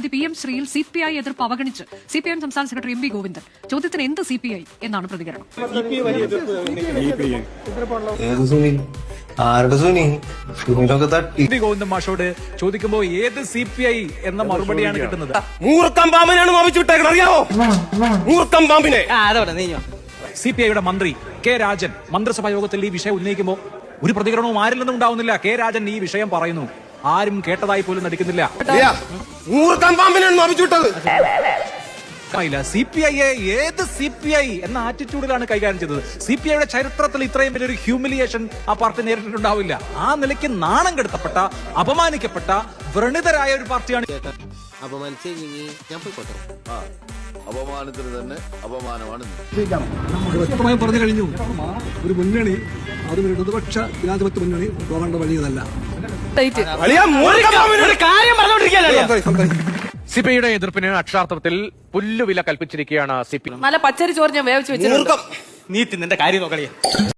PM ശ്രീയിൽ CPI എതിർപ്പ് അവഗണിച്ച് CPM സംസ്ഥാന സെക്രട്ടറി MP ഗോവിന്ദൻ. ചോദ്യത്തിന് എന്ത് CPI എന്നാണ് പ്രതികരണം. ഗോവിന്ദൻ മാഷോട് ചോദിക്കുമ്പോൾ ഏത് CPI എന്ന മറുപടിയാണ് കിട്ടുന്നത്. CPIയുടെ മന്ത്രി കെ രാജൻ മന്ത്രിസഭാ യോഗത്തിൽ ഈ വിഷയം ഉന്നയിക്കുമ്പോൾ ഒരു പ്രതികരണവും ആരിൽ നിന്നും ഉണ്ടാവുന്നില്ല. കെ രാജൻ ഈ വിഷയം പറയുന്നു, ആരും കേട്ടതായി പോലും നടിക്കുന്നില്ല. CPIയെ ഏത് CPI എന്ന ആറ്റിറ്റ്യൂഡിലാണ് കൈകാര്യം ചെയ്തത്. CPIയുടെ ചരിത്രത്തിൽ ഇത്രയും വലിയൊരു ഹ്യൂമിലിയേഷൻ ആ പാർട്ടി നേരിട്ടിട്ടുണ്ടാവില്ല. ആ നിലയ്ക്ക് നാണം കെടുത്തപ്പെട്ട, അപമാനിക്കപ്പെട്ട, വ്രണിതരായ ഒരു പാർട്ടിയാണ്. അപമാനത്തിന് തന്നെ അപമാനമാണ്. വ്യക്തമായും പറഞ്ഞു കഴിഞ്ഞു, ഒരു മുന്നണി, അതും ഇടതുപക്ഷ ജനാധിപത്യ മുന്നണി പോകേണ്ട വഴിയതല്ല. CPIയുടെ എതിർപ്പിന് അക്ഷരാർത്ഥത്തിൽ പുല്ലുവില കൽപ്പിച്ചിരിക്കുകയാണ് CPI. നല്ല പച്ചരി ചോറ് ഞാൻ വേവിച്ച് വെച്ചിട്ടുണ്ട്. നീ തിന്നെ കാര്യം നോക്കണേ.